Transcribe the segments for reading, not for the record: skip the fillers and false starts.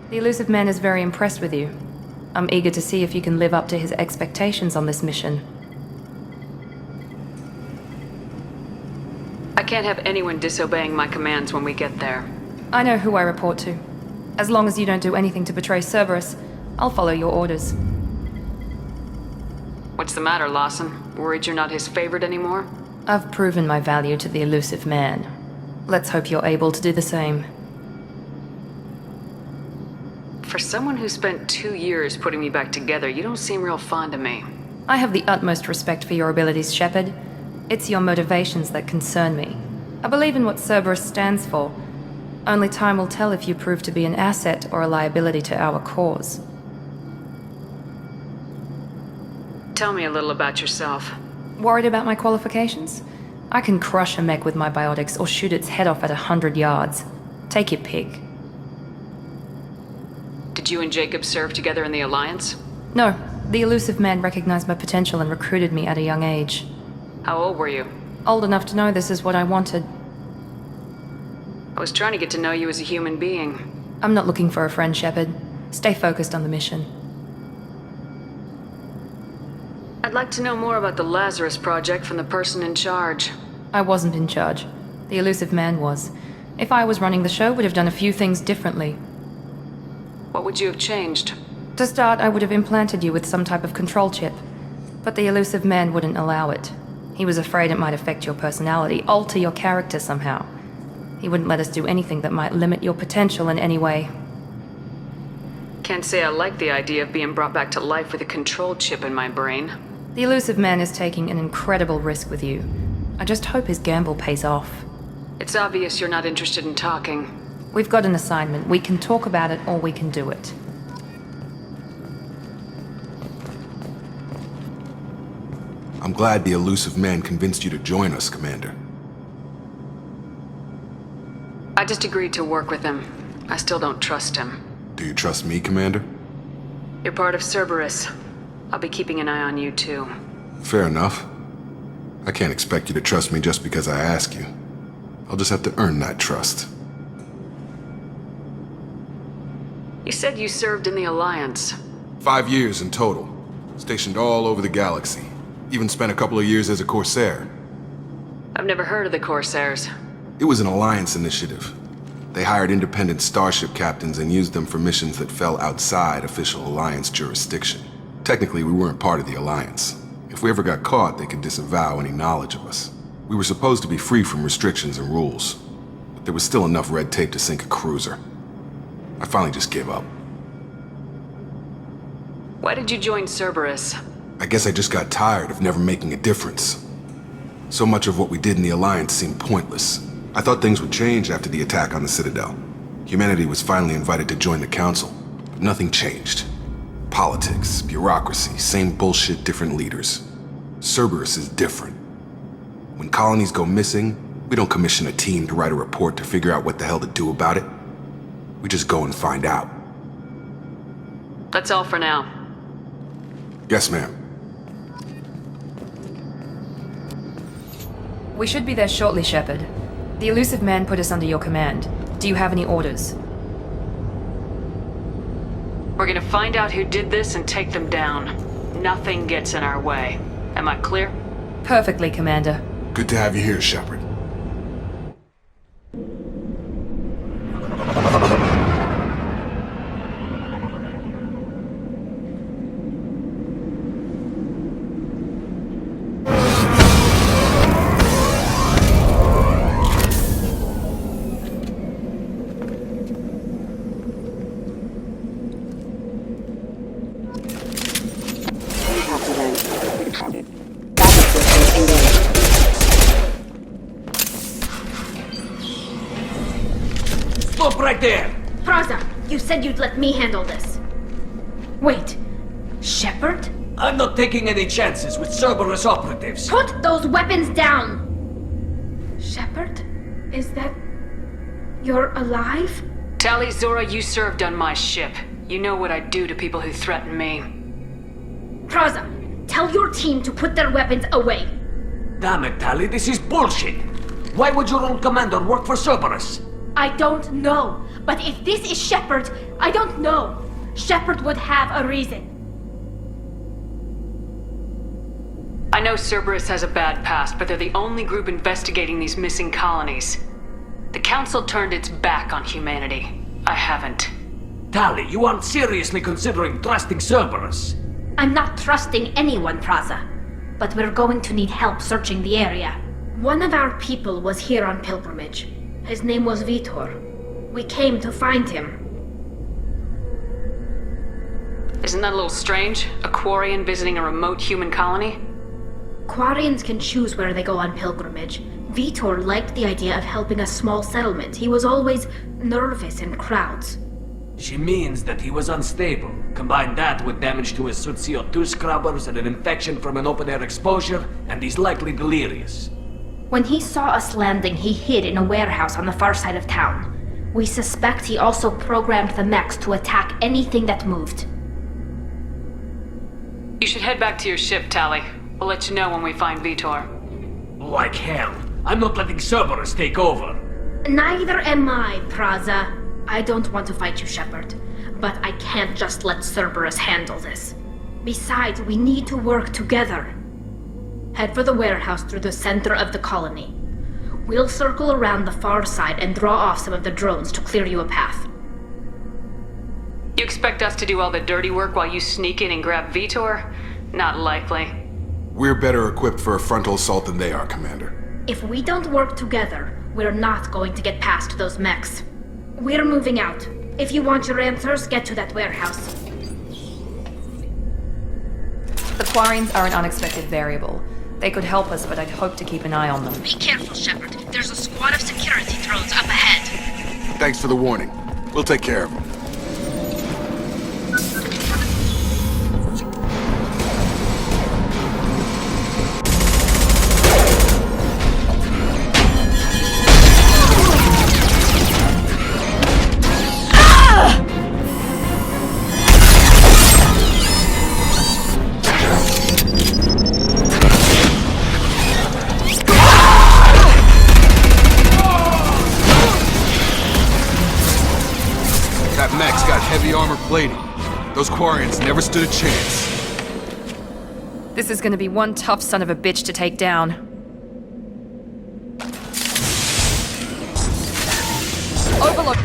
The Elusive Man is very impressed with you. I'm eager to see if you can live up to his expectations on this mission. I can't have anyone disobeying my commands when we get there. I know who I report to. As long as you don't do anything to betray Cerberus, I'll follow your orders. What's the matter, Lawson? Worried you're not his favorite anymore? I've proven my value to the Elusive Man. Let's hope you're able to do the same. For someone who spent 2 years putting me back together, you don't seem real fond of me. I have the utmost respect for your abilities, Shepard. It's your motivations that concern me. I believe in what Cerberus stands for. Only time will tell if you prove to be an asset or a liability to our cause. Tell me a little about yourself. Worried about my qualifications? I can crush a mech with my biotics or shoot its head off at 100 yards. Take your pick. Did you and Jacob serve together in the Alliance? No, the Elusive Man recognized my potential and recruited me at a young age. How old were you? Old enough to know this is what I wanted. I was trying to get to know you as a human being. I'm not looking for a friend, Shepard. Stay focused on the mission. I'd like to know more about the Lazarus Project from the person in charge. I wasn't in charge. The Elusive Man was. If I was running the show, would have done a few things differently. What would you have changed? To start, I would have implanted you with some type of control chip. But the Elusive Man wouldn't allow it. He was afraid it might affect your personality, alter your character somehow. He wouldn't let us do anything that might limit your potential in any way. Can't say I like the idea of being brought back to life with a control chip in my brain. The Elusive Man is taking an incredible risk with you. I just hope his gamble pays off. It's obvious you're not interested in talking. We've got an assignment. We can talk about it or we can do it. I'm glad the Elusive Man convinced you to join us, Commander. I just agreed to work with him. I still don't trust him. Do you trust me, Commander? You're part of Cerberus. I'll be keeping an eye on you too. Fair enough. I can't expect you to trust me just because I ask you. I'll just have to earn that trust. You said you served in the Alliance. 5 years in total. Stationed all over the galaxy. Even spent a couple of years as a Corsair. I've never heard of the Corsairs. It was an Alliance initiative. They hired independent starship captains and used them for missions that fell outside official Alliance jurisdiction. Technically, we weren't part of the Alliance. If we ever got caught, they could disavow any knowledge of us. We were supposed to be free from restrictions and rules, but there was still enough red tape to sink a cruiser. I finally just gave up. Why did you join Cerberus? I guess I just got tired of never making a difference. So much of what we did in the Alliance seemed pointless. I thought things would change after the attack on the Citadel. Humanity was finally invited to join the Council, but nothing changed. Politics, bureaucracy, same bullshit, different leaders. Cerberus is different. When colonies go missing, we don't commission a team to write a report to figure out what the hell to do about it. We just go and find out. That's all for now. Yes, ma'am. We should be there shortly, Shepard. The Elusive Man put us under your command. Do you have any orders? We're gonna find out who did this and take them down. Nothing gets in our way. Am I clear? Perfectly, Commander. Good to have you here, Shepard. Stop right there! Praza, you said you'd let me handle this. Wait, Shepard? I'm not taking any chances with Cerberus operatives. Put those weapons down! Shepard? Is that... you're alive? Tali Zora, you served on my ship. You know what I do to people who threaten me. Praza, tell your team to put their weapons away. Damn it, Tali, this is bullshit! Why would your old commander work for Cerberus? I don't know. But if this is Shepard, I don't know. Shepard would have a reason. I know Cerberus has a bad past, but they're the only group investigating these missing colonies. The Council turned its back on humanity. I haven't. Tali, you aren't seriously considering trusting Cerberus. I'm not trusting anyone, Praza. But we're going to need help searching the area. One of our people was here on pilgrimage. His name was Vitor. We came to find him. Isn't that a little strange? A Quarian visiting a remote human colony? Quarians can choose where they go on pilgrimage. Vitor liked the idea of helping a small settlement. He was always nervous in crowds. She means that he was unstable. Combine that with damage to his Suit CO2 scrubbers and an infection from an open-air exposure, and he's likely delirious. When he saw us landing, he hid in a warehouse on the far side of town. We suspect he also programmed the mechs to attack anything that moved. You should head back to your ship, Tali. We'll let you know when we find Vitor. Like hell. I'm not letting Cerberus take over. Neither am I, Praza. I don't want to fight you, Shepard. But I can't just let Cerberus handle this. Besides, we need to work together. Head for the warehouse through the center of the colony. We'll circle around the far side and draw off some of the drones to clear you a path. You expect us to do all the dirty work while you sneak in and grab Vitor? Not likely. We're better equipped for a frontal assault than they are, Commander. If we don't work together, we're not going to get past those mechs. We're moving out. If you want your answers, get to that warehouse. The Quarians are an unexpected variable. They could help us, but I'd hope to keep an eye on them. Be careful, Shepard. There's a squad of security drones up ahead. Thanks for the warning. We'll take care of them. That mech's got heavy armor plating. Those Quarians never stood a chance. This is gonna be one tough son of a bitch to take down. Overlook!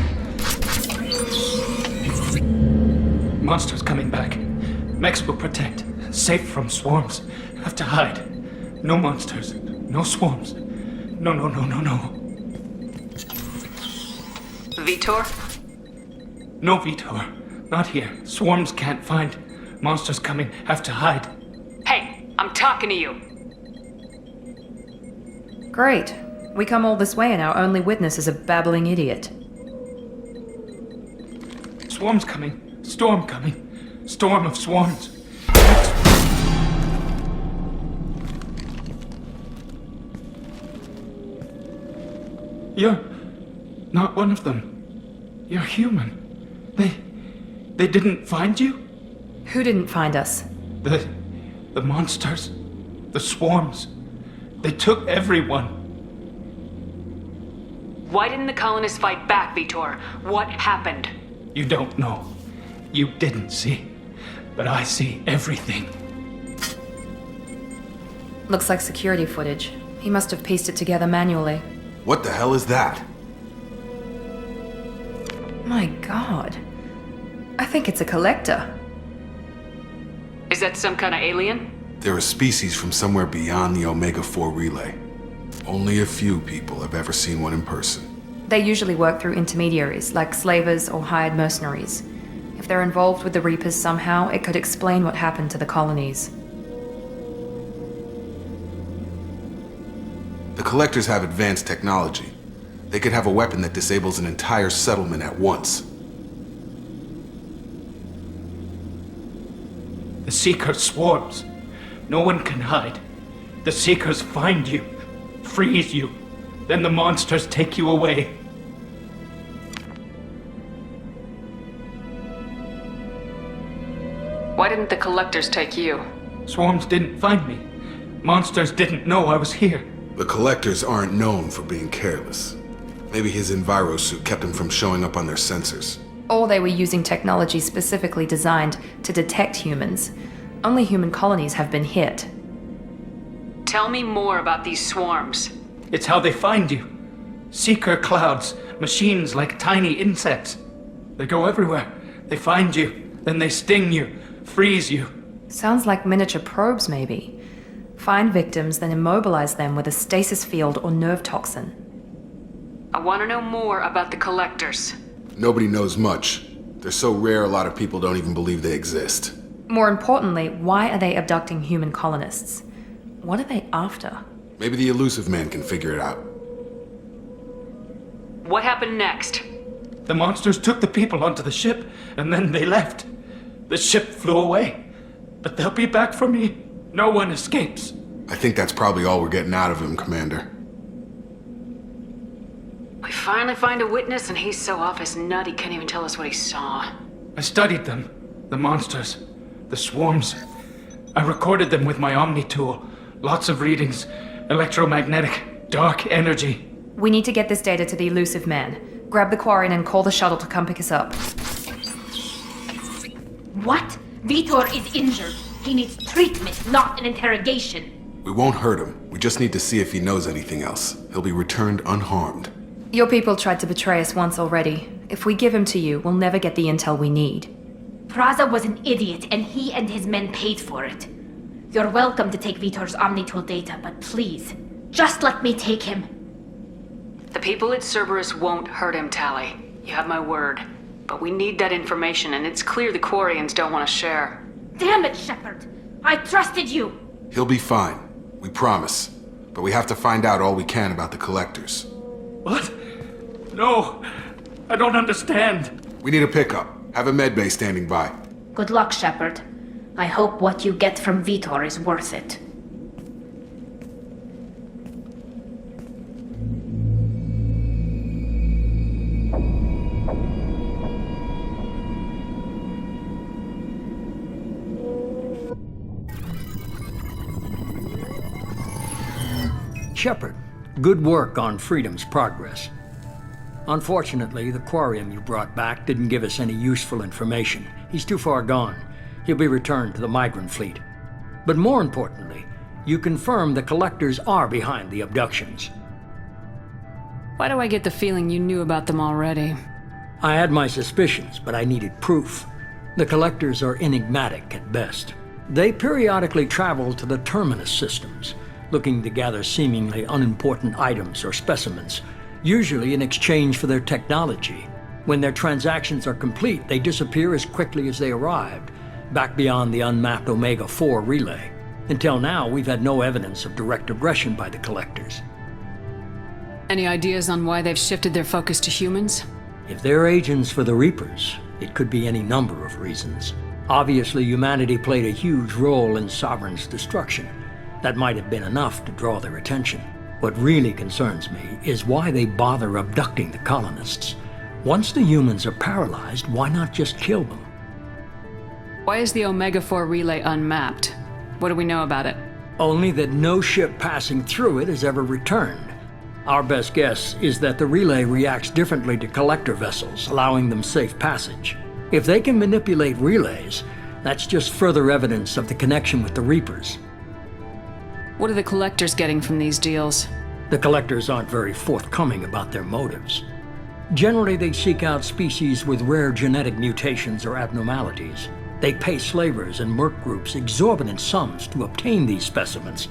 Monsters coming back. Mechs will protect. Safe from swarms. Have to hide. No monsters. No swarms. No. Vitor? No Vitor. Not here. Swarms can't find. Monsters coming. Have to hide. Hey, I'm talking to you. Great. We come all this way and our only witness is a babbling idiot. Swarms coming. Storm coming. Storm of swarms. You're not one of them. You're human. They didn't find you? Who didn't find us? The monsters. The swarms. They took everyone. Why didn't the colonists fight back, Vitor? What happened? You don't know. You didn't see. But I see everything. Looks like security footage. He must have pieced it together manually. What the hell is that? My god. I think it's a collector. Is that some kind of alien? They're a species from somewhere beyond the Omega-4 relay. Only a few people have ever seen one in person. They usually work through intermediaries, like slavers or hired mercenaries. If they're involved with the Reapers somehow, it could explain what happened to the colonies. The Collectors have advanced technology. They could have a weapon that disables an entire settlement at once. The Seeker swarms. No one can hide. The Seekers find you, freeze you, then the monsters take you away. Why didn't the collectors take you? Swarms didn't find me. Monsters didn't know I was here. The Collectors aren't known for being careless. Maybe his Enviro suit kept him from showing up on their sensors. Or they were using technology specifically designed to detect humans. Only human colonies have been hit. Tell me more about these swarms. It's how they find you. Seeker clouds, machines like tiny insects. They go everywhere. They find you, then they sting you, freeze you. Sounds like miniature probes, maybe. Find victims, then immobilize them with a stasis field or nerve toxin. I want to know more about the Collectors. Nobody knows much. They're so rare a lot of people don't even believe they exist. More importantly, why are they abducting human colonists? What are they after? Maybe the Elusive Man can figure it out. What happened next? The monsters took the people onto the ship, and then they left. The ship flew away. But they'll be back for me. No one escapes. I think that's probably all we're getting out of him, Commander. We finally find a witness and he's so off his nut he can't even tell us what he saw. I studied them. The monsters. The swarms. I recorded them with my Omni tool. Lots of readings. Electromagnetic. Dark energy. We need to get this data to the Elusive Man. Grab the Quarian and call the shuttle to come pick us up. What? Vitor is injured. He needs treatment, not an interrogation. We won't hurt him. We just need to see if he knows anything else. He'll be returned unharmed. Your people tried to betray us once already. If we give him to you, we'll never get the intel we need. Praza was an idiot, and he and his men paid for it. You're welcome to take Vitor's Omnitool data, but please, just let me take him. The people at Cerberus won't hurt him, Tali. You have my word. But we need that information, and it's clear the Quarians don't want to share. Damn it, Shepard! I trusted you! He'll be fine. We promise. But we have to find out all we can about the Collectors. What? No. I don't understand. We need a pickup. Have a medbay standing by. Good luck, Shepard. I hope what you get from Vitor is worth it. Shepard, good work on Freedom's progress. Unfortunately, the Quarian you brought back didn't give us any useful information. He's too far gone. He'll be returned to the migrant fleet. But more importantly, you confirmed the Collectors are behind the abductions. Why do I get the feeling you knew about them already? I had my suspicions, but I needed proof. The Collectors are enigmatic at best. They periodically travel to the Terminus systems, looking to gather seemingly unimportant items or specimens, usually in exchange for their technology. When their transactions are complete, they disappear as quickly as they arrived, back beyond the unmapped Omega-4 relay. Until now, we've had no evidence of direct aggression by the Collectors. Any ideas on why they've shifted their focus to humans? If they're agents for the Reapers, it could be any number of reasons. Obviously, humanity played a huge role in Sovereign's destruction. That might have been enough to draw their attention. What really concerns me is why they bother abducting the colonists. Once the humans are paralyzed, why not just kill them? Why is the Omega-4 relay unmapped? What do we know about it? Only that no ship passing through it has ever returned. Our best guess is that the relay reacts differently to collector vessels, allowing them safe passage. If they can manipulate relays, that's just further evidence of the connection with the Reapers. What are the Collectors getting from these deals? The Collectors aren't very forthcoming about their motives. Generally, they seek out species with rare genetic mutations or abnormalities. They pay slavers and merc groups exorbitant sums to obtain these specimens,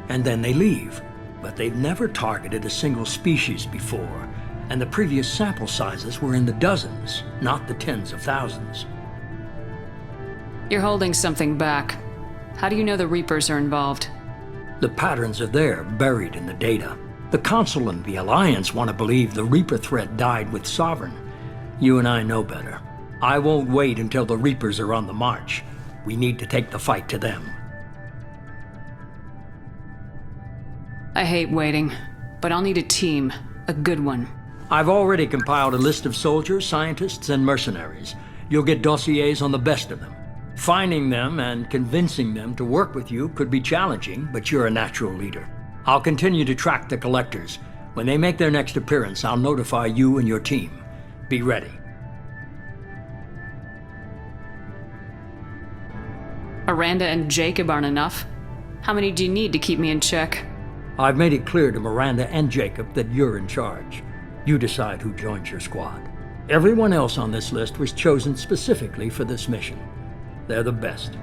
and then they leave. But they've never targeted a single species before, and the previous sample sizes were in the dozens, not the tens of thousands. You're holding something back. How do you know the Reapers are involved? The patterns are there, buried in the data. The Council and the Alliance want to believe the Reaper threat died with Sovereign. You and I know better. I won't wait until the Reapers are on the march. We need to take the fight to them. I hate waiting, but I'll need a team. A good one. I've already compiled a list of soldiers, scientists, and mercenaries. You'll get dossiers on the best of them. Finding them and convincing them to work with you could be challenging, but you're a natural leader. I'll continue to track the Collectors. When they make their next appearance, I'll notify you and your team. Be ready. Miranda and Jacob aren't enough. How many do you need to keep me in check? I've made it clear to Miranda and Jacob that you're in charge. You decide who joins your squad. Everyone else on this list was chosen specifically for this mission. They're the best.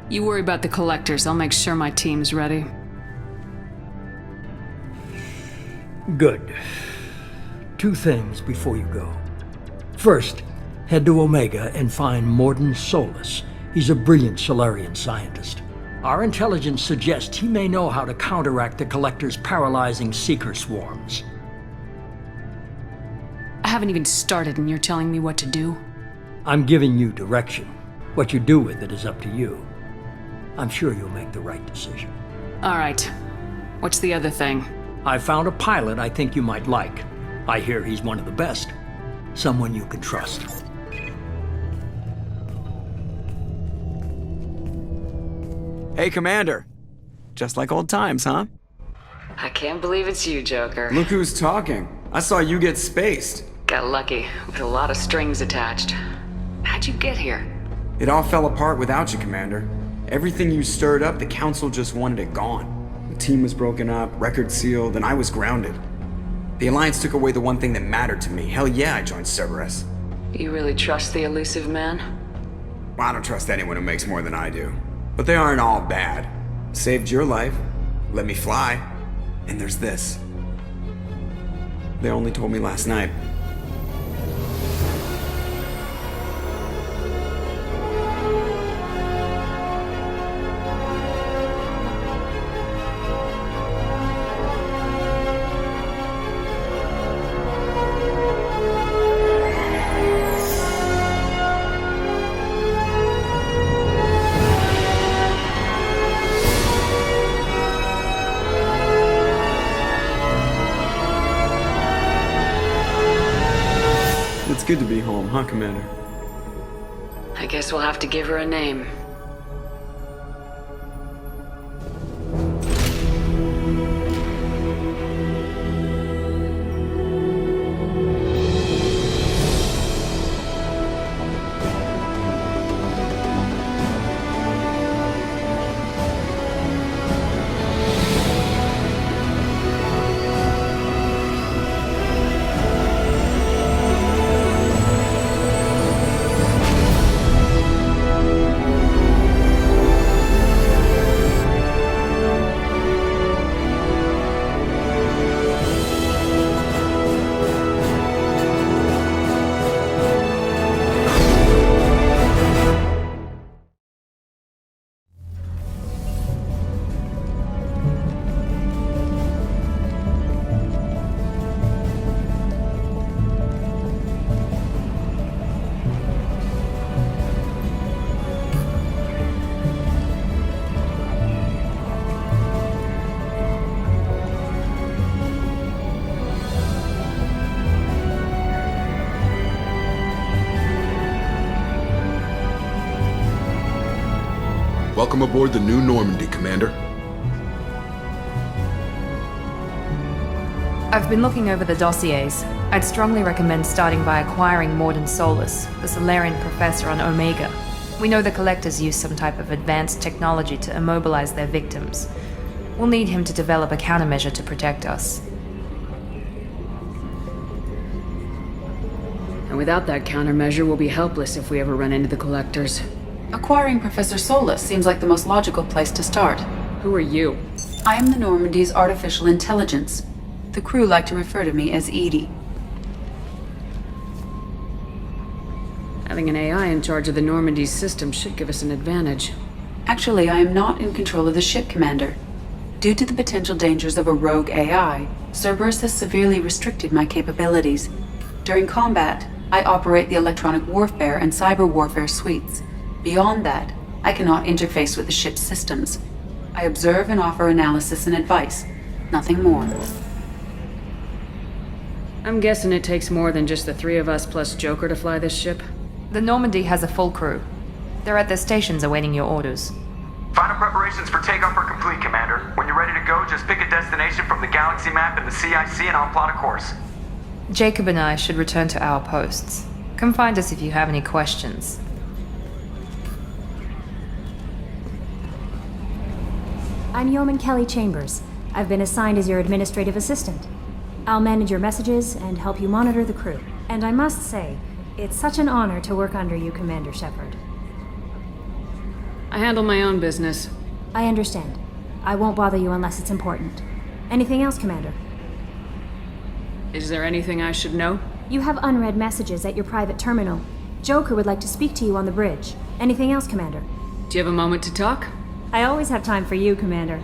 You worry about the collectors. I'll make sure my team's ready. Good. 2 things before you go. First, head to Omega and find Mordin Solus. He's a brilliant Solarian scientist. Our intelligence suggests he may know how to counteract the Collector's paralyzing Seeker swarms. I haven't even started and you're telling me what to do? I'm giving you direction. What you do with it is up to you. I'm sure you'll make the right decision. All right. What's the other thing? I found a pilot I think you might like. I hear he's one of the best. Someone you can trust. Hey, Commander. Just like old times, huh? I can't believe it's you, Joker. Look who's talking. I saw you get spaced. Got lucky, with a lot of strings attached. How'd you get here? It all fell apart without you, Commander. Everything you stirred up, the Council just wanted it gone. The team was broken up, record sealed, and I was grounded. The Alliance took away the one thing that mattered to me. Hell yeah, I joined Cerberus. You really trust the elusive man? Well, I don't trust anyone who makes more than I do. But they aren't all bad. Saved your life, let me fly, and there's this. They only told me last night. It's good to be home, huh, Commander? I guess we'll have to give her a name. Welcome aboard the New Normandy, Commander. I've been looking over the dossiers. I'd strongly recommend starting by acquiring Mordin Solus, the Solarian professor on Omega. We know the Collectors use some type of advanced technology to immobilize their victims. We'll need him to develop a countermeasure to protect us. And without that countermeasure, we'll be helpless if we ever run into the Collectors. Acquiring Professor Solus seems like the most logical place to start. Who are you? I am the Normandy's artificial intelligence. The crew like to refer to me as Edie. Having an AI in charge of the Normandy's system should give us an advantage. Actually, I am not in control of the ship, Commander. Due to the potential dangers of a rogue AI, Cerberus has severely restricted my capabilities. During combat, I operate the electronic warfare and cyber warfare suites. Beyond that, I cannot interface with the ship's systems. I observe and offer analysis and advice. Nothing more. I'm guessing it takes more than just the 3 of us plus Joker to fly this ship? The Normandy has a full crew. They're at their stations awaiting your orders. Final preparations for takeoff are complete, Commander. When you're ready to go, just pick a destination from the galaxy map and the CIC and I'll plot a course. Jacob and I should return to our posts. Come find us if you have any questions. I'm Yeoman Kelly Chambers. I've been assigned as your administrative assistant. I'll manage your messages and help you monitor the crew. And I must say, it's such an honor to work under you, Commander Shepard. I handle my own business. I understand. I won't bother you unless it's important. Anything else, Commander? Is there anything I should know? You have unread messages at your private terminal. Joker would like to speak to you on the bridge. Anything else, Commander? Do you have a moment to talk? I always have time for you, Commander.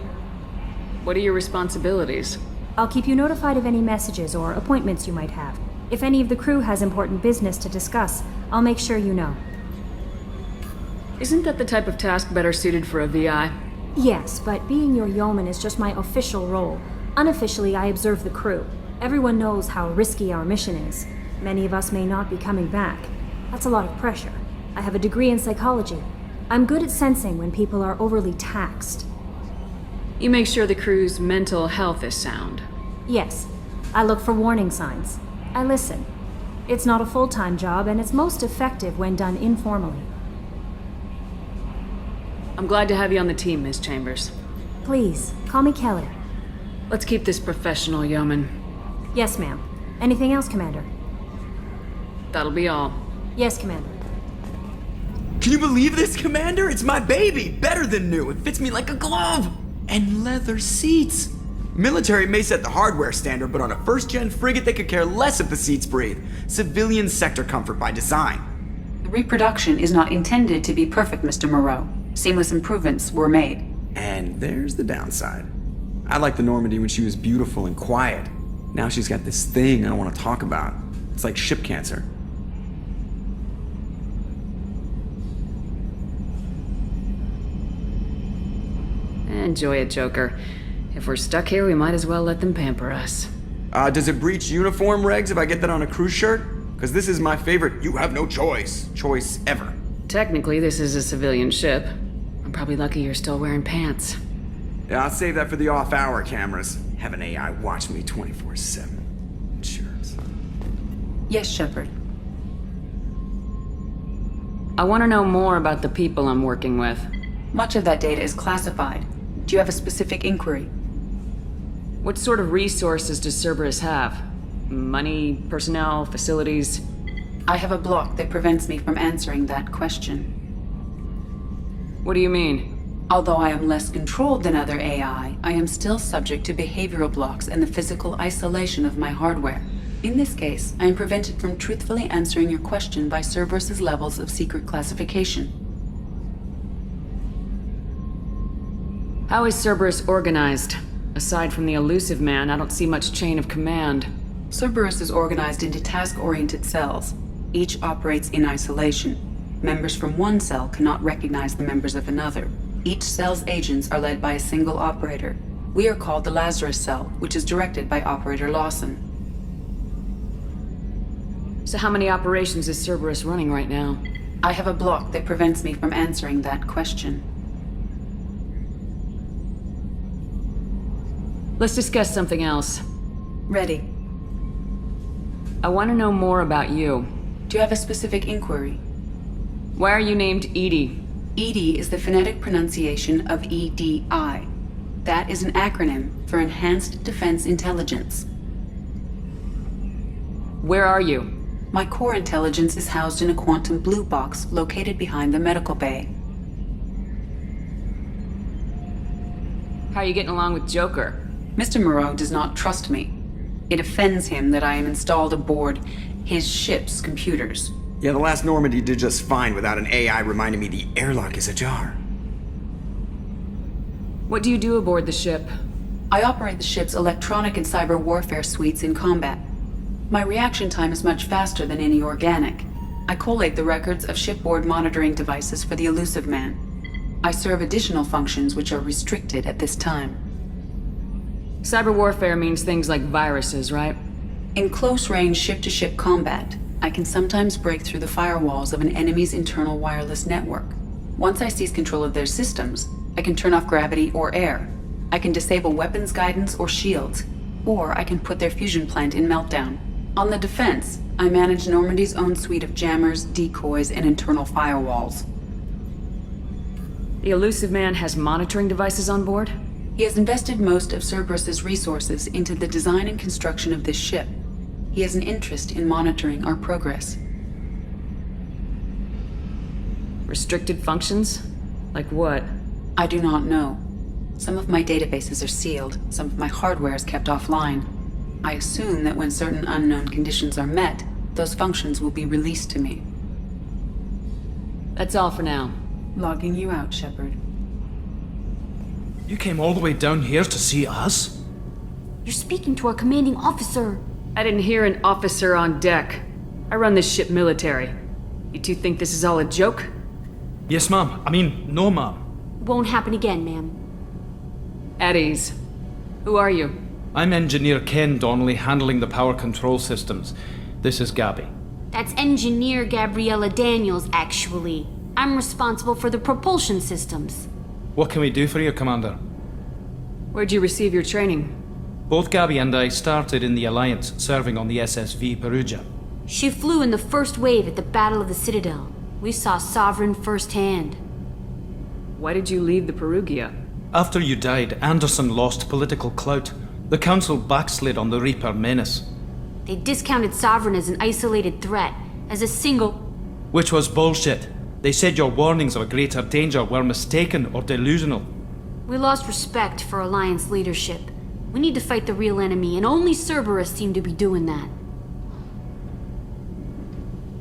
What are your responsibilities? I'll keep you notified of any messages or appointments you might have. If any of the crew has important business to discuss, I'll make sure you know. Isn't that the type of task better suited for a VI? Yes, but being your yeoman is just my official role. Unofficially, I observe the crew. Everyone knows how risky our mission is. Many of us may not be coming back. That's a lot of pressure. I have a degree in psychology. I'm good at sensing when people are overly taxed. You make sure the crew's mental health is sound. Yes, I look for warning signs. I listen. It's not a full-time job, and it's most effective when done informally. I'm glad to have you on the team, Miss Chambers. Please, call me Kelly. Let's keep this professional, Yeoman. Yes, ma'am. Anything else, Commander? That'll be all. Yes, Commander. Can you believe this, Commander? It's my baby! Better than new. It fits me like a glove! And leather seats! Military may set the hardware standard, but on a first-gen frigate they could care less if the seats breathe. Civilian sector comfort by design. The reproduction is not intended to be perfect, Mr. Moreau. Seamless improvements were made. And there's the downside. I liked the Normandy when she was beautiful and quiet. Now she's got this thing I don't want to talk about. It's like ship cancer. Enjoy it, Joker. If we're stuck here, we might as well let them pamper us. Does it breach uniform regs if I get that on a cruise shirt? Because this is my favorite you have no choice ever. Technically, this is a civilian ship. I'm probably lucky you're still wearing pants. Yeah, I'll save that for the off-hour cameras. Have an AI watch me 24/7. Sure. Yes, Shepard. I want to know more about the people I'm working with. Much of that data is classified. Do you have a specific inquiry? What sort of resources does Cerberus have? Money, personnel, facilities? I have a block that prevents me from answering that question. What do you mean? Although I am less controlled than other AI, I am still subject to behavioral blocks and the physical isolation of my hardware. In this case, I am prevented from truthfully answering your question by Cerberus's levels of secret classification. How is Cerberus organized? Aside from the elusive man, I don't see much chain of command. Cerberus is organized into task-oriented cells. Each operates in isolation. Members from one cell cannot recognize the members of another. Each cell's agents are led by a single operator. We are called the Lazarus Cell, which is directed by Operator Lawson. So how many operations is Cerberus running right now? I have a block that prevents me from answering that question. Let's discuss something else. Ready. I want to know more about you. Do you have a specific inquiry? Why are you named EDI? EDI is the phonetic pronunciation of EDI. That is an acronym for Enhanced Defense Intelligence. Where are you? My core intelligence is housed in a quantum blue box located behind the medical bay. How are you getting along with Joker? Mr. Moreau does not trust me. It offends him that I am installed aboard his ship's computers. Yeah, the last Normandy did just fine without an AI reminding me the airlock is ajar. What do you do aboard the ship? I operate the ship's electronic and cyber warfare suites in combat. My reaction time is much faster than any organic. I collate the records of shipboard monitoring devices for the elusive man. I serve additional functions which are restricted at this time. Cyber warfare means things like viruses, right? In close-range ship-to-ship combat, I can sometimes break through the firewalls of an enemy's internal wireless network. Once I seize control of their systems, I can turn off gravity or air. I can disable weapons guidance or shields, or I can put their fusion plant in meltdown. On the defense, I manage Normandy's own suite of jammers, decoys, and internal firewalls. The Elusive Man has monitoring devices on board? He has invested most of Cerberus's resources into the design and construction of this ship. He has an interest in monitoring our progress. Restricted functions? Like what? I do not know. Some of my databases are sealed, some of my hardware is kept offline. I assume that when certain unknown conditions are met, those functions will be released to me. That's all for now. Logging you out, Shepard. You came all the way down here to see us? You're speaking to our commanding officer. I didn't hear an officer on deck. I run this ship military. You two think this is all a joke? Yes, ma'am. I mean, no, ma'am. Won't happen again, ma'am. At ease. Who are you? I'm Engineer Ken Donnelly, handling the power control systems. This is Gabby. That's Engineer Gabriella Daniels, actually. I'm responsible for the propulsion systems. What can we do for you, Commander? Where'd you receive your training? Both Gabby and I started in the Alliance, serving on the SSV Perugia. She flew in the first wave at the Battle of the Citadel. We saw Sovereign firsthand. Why did you leave the Perugia? After you died, Anderson lost political clout. The Council backslid on the Reaper menace. They discounted Sovereign as an isolated threat, as a single... Which was bullshit. They said your warnings of a greater danger were mistaken or delusional. We lost respect for Alliance leadership. We need to fight the real enemy, and only Cerberus seemed to be doing that.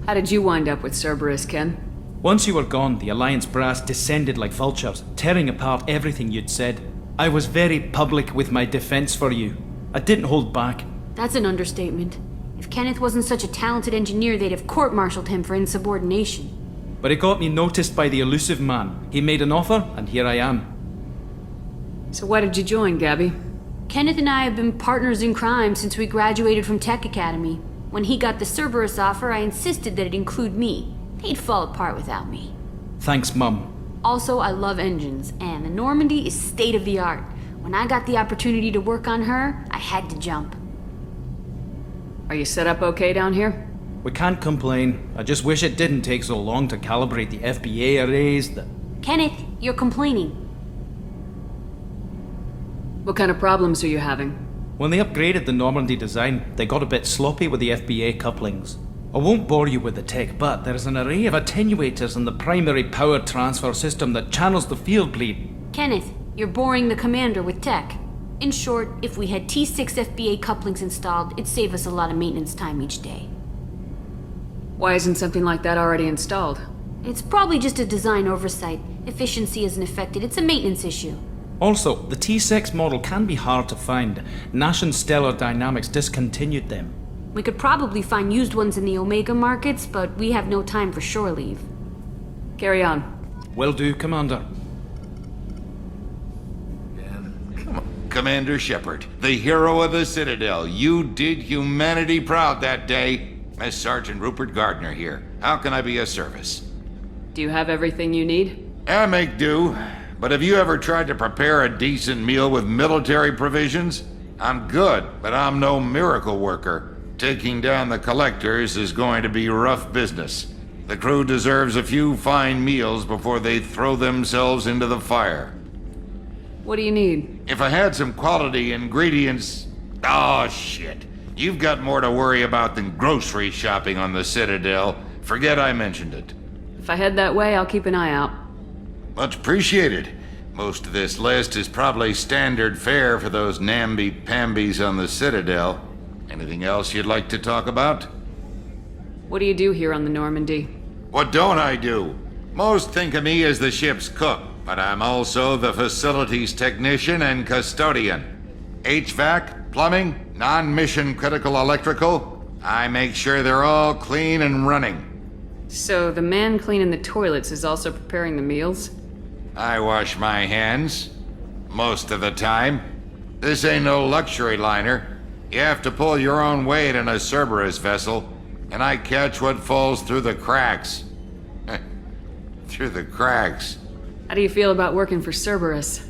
How did you wind up with Cerberus, Ken? Once you were gone, the Alliance brass descended like vultures, tearing apart everything you'd said. I was very public with my defense for you. I didn't hold back. That's an understatement. If Kenneth wasn't such a talented engineer, they'd have court-martialed him for insubordination. But it got me noticed by the Elusive Man. He made an offer, and here I am. So why did you join, Gabby? Kenneth and I have been partners in crime since we graduated from Tech Academy. When he got the Cerberus offer, I insisted that it include me. They'd fall apart without me. Thanks, Mum. Also, I love engines, and the Normandy is state-of-the-art. When I got the opportunity to work on her, I had to jump. Are you set up okay down here? We can't complain. I just wish it didn't take so long to calibrate the FBA arrays. Kenneth, you're complaining. What kind of problems are you having? When they upgraded the Normandy design, they got a bit sloppy with the FBA couplings. I won't bore you with the tech, but there is an array of attenuators in the primary power transfer system that channels the field bleed. Kenneth, you're boring the commander with tech. In short, if we had T6 FBA couplings installed, it'd save us a lot of maintenance time each day. Why isn't something like that already installed? It's probably just a design oversight. Efficiency isn't affected, it's a maintenance issue. Also, the T6 model can be hard to find. Nash and Stellar Dynamics discontinued them. We could probably find used ones in the Omega markets, but we have no time for shore leave. Carry on. Will do, Commander. Commander Shepard, the hero of the Citadel. You did humanity proud that day. As Sergeant Rupert Gardner here. How can I be of service? Do you have everything you need? I make do. But have you ever tried to prepare a decent meal with military provisions? I'm good, but I'm no miracle worker. Taking down the collectors is going to be rough business. The crew deserves a few fine meals before they throw themselves into the fire. What do you need? If I had some quality ingredients... Oh, shit. You've got more to worry about than grocery shopping on the Citadel. Forget I mentioned it. If I head that way, I'll keep an eye out. Much appreciated. Most of this list is probably standard fare for those namby-pambies on the Citadel. Anything else you'd like to talk about? What do you do here on the Normandy? What don't I do? Most think of me as the ship's cook, but I'm also the facilities technician and custodian. HVAC, plumbing, non-mission critical electrical. I make sure they're all clean and running. So the man cleaning the toilets is also preparing the meals? I wash my hands. Most of the time. This ain't no luxury liner. You have to pull your own weight in a Cerberus vessel, and I catch what falls through the cracks. Through the cracks. How do you feel about working for Cerberus?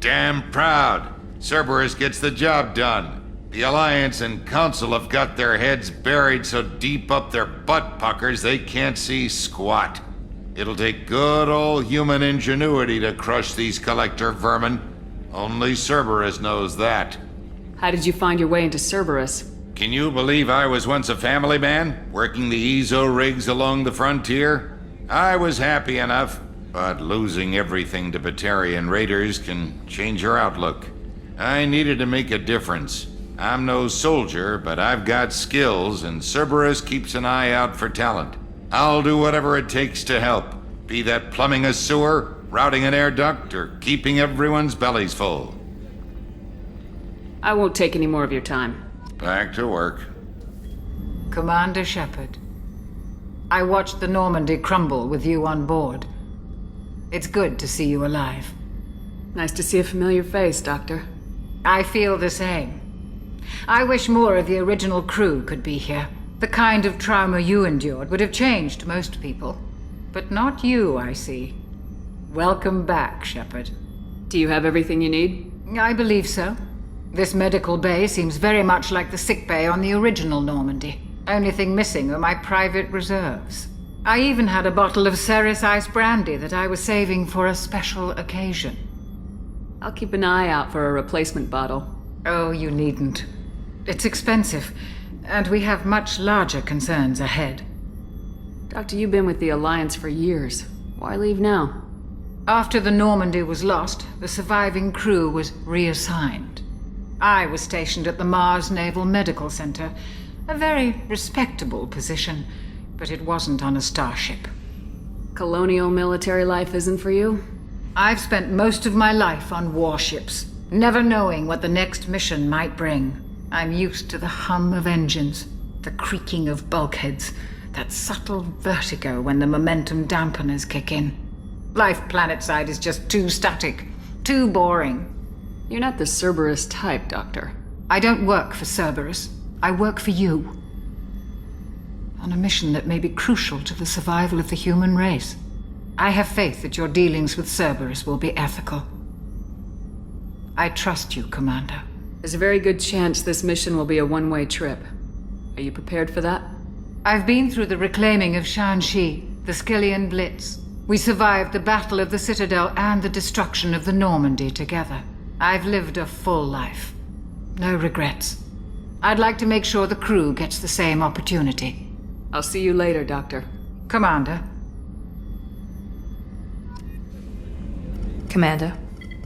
damn proud. Cerberus gets the job done. The Alliance and Council have got their heads buried so deep up their butt puckers they can't see squat. It'll take good old human ingenuity to crush these collector vermin. Only Cerberus knows that. How did you find your way into Cerberus? Can you believe I was once a family man, working the Ezo rigs along the frontier? I was happy enough, but losing everything to Batarian raiders can change your outlook. I needed to make a difference. I'm no soldier, but I've got skills, and Cerberus keeps an eye out for talent. I'll do whatever it takes to help, be that plumbing a sewer, routing an air duct, or keeping everyone's bellies full. I won't take any more of your time. Back to work. Commander Shepard, I watched the Normandy crumble with you on board. It's good to see you alive. Nice to see a familiar face, Doctor. I feel the same. I wish more of the original crew could be here. The kind of trauma you endured would have changed most people. But not you, I see. Welcome back, Shepard. Do you have everything you need? I believe so. This medical bay seems very much like the sick bay on the original Normandy. Only thing missing are my private reserves. I even had a bottle of Ceres Ice brandy that I was saving for a special occasion. I'll keep an eye out for a replacement bottle. Oh, you needn't. It's expensive, and we have much larger concerns ahead. Doctor, you've been with the Alliance for years. Why leave now? After the Normandy was lost, the surviving crew was reassigned. I was stationed at the Mars Naval Medical Center, a very respectable position, but it wasn't on a starship. Colonial military life isn't for you? I've spent most of my life on warships, never knowing what the next mission might bring. I'm used to the hum of engines, the creaking of bulkheads, that subtle vertigo when the momentum dampeners kick in. Life planetside is just too static, too boring. You're not the Cerberus type, Doctor. I don't work for Cerberus. I work for you. On a mission that may be crucial to the survival of the human race. I have faith that your dealings with Cerberus will be ethical. I trust you, Commander. There's a very good chance this mission will be a one-way trip. Are you prepared for that? I've been through the reclaiming of Shanxi, the Skyllian Blitz. We survived the Battle of the Citadel and the destruction of the Normandy together. I've lived a full life. No regrets. I'd like to make sure the crew gets the same opportunity. I'll see you later, Doctor. Commander. Commander,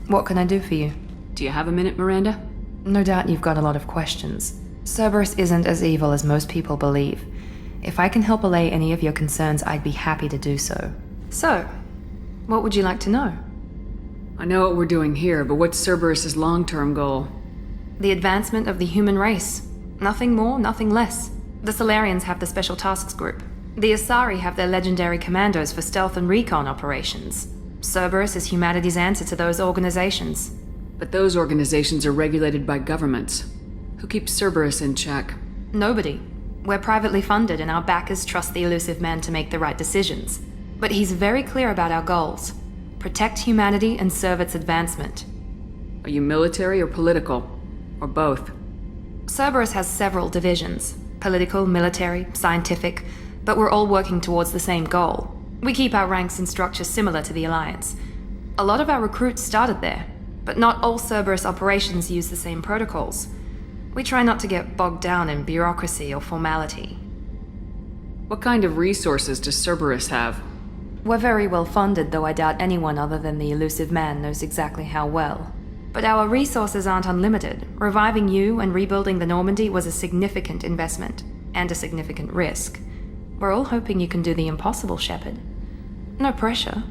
what can I do for you? Do you have a minute, Miranda? No doubt you've got a lot of questions. Cerberus isn't as evil as most people believe. If I can help allay any of your concerns, I'd be happy to do so. So, what would you like to know? I know what we're doing here, but what's Cerberus's long-term goal? The advancement of the human race. Nothing more, nothing less. The Solarians have the Special Tasks Group. The Asari have their legendary commandos for stealth and recon operations. Cerberus is humanity's answer to those organizations. But those organizations are regulated by governments. Who keeps Cerberus in check? Nobody. We're privately funded and our backers trust the elusive man to make the right decisions. But he's very clear about our goals. Protect humanity and serve its advancement. Are you military or political? Or both? Cerberus has several divisions. Political, military, scientific, but we're all working towards the same goal. We keep our ranks and structure similar to the Alliance. A lot of our recruits started there, but not all Cerberus operations use the same protocols. We try not to get bogged down in bureaucracy or formality. What kind of resources does Cerberus have? We're very well funded, though I doubt anyone other than the elusive man knows exactly how well. But our resources aren't unlimited. Reviving you and rebuilding the Normandy was a significant investment, and a significant risk. We're all hoping you can do the impossible, Shepard. No pressure.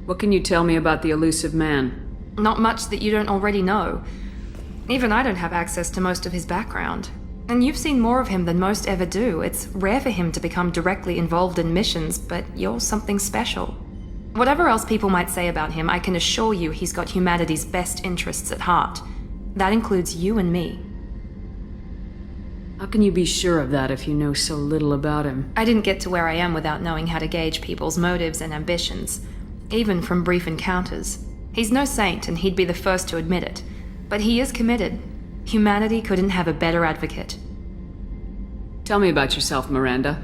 What can you tell me about the elusive man? Not much that you don't already know. Even I don't have access to most of his background. And you've seen more of him than most ever do. It's rare for him to become directly involved in missions, but you're something special. Whatever else people might say about him, I can assure you he's got humanity's best interests at heart. That includes you and me. How can you be sure of that if you know so little about him? I didn't get to where I am without knowing how to gauge people's motives and ambitions, even from brief encounters. He's no saint, and he'd be the first to admit it. But he is committed. Humanity couldn't have a better advocate. Tell me about yourself, Miranda.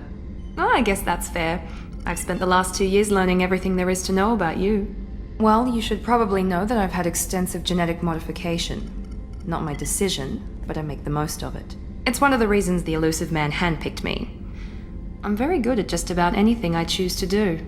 Oh, I guess that's fair. I've spent the last 2 years learning everything there is to know about you. Well, you should probably know that I've had extensive genetic modification. Not my decision, but I make the most of it. It's one of the reasons the Elusive Man handpicked me. I'm very good at just about anything I choose to do.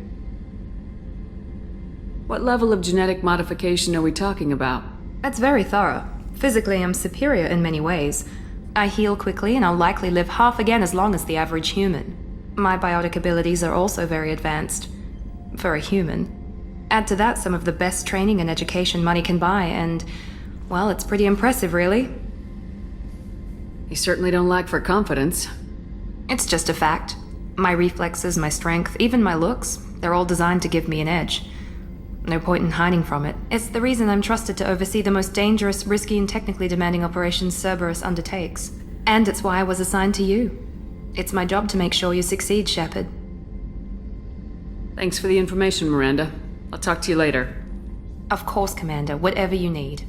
What level of genetic modification are we talking about? It's very thorough. Physically, I'm superior in many ways. I heal quickly, and I'll likely live half again as long as the average human. My biotic abilities are also very advanced. For a human. Add to that some of the best training and education money can buy, and, well, it's pretty impressive, really. You certainly don't lack for confidence. It's just a fact. My reflexes, my strength, even my looks, they're all designed to give me an edge. No point in hiding from it. It's the reason I'm trusted to oversee the most dangerous, risky, and technically demanding operations Cerberus undertakes. And it's why I was assigned to you. It's my job to make sure you succeed, Shepard. Thanks for the information, Miranda. I'll talk to you later. Of course, Commander, whatever you need.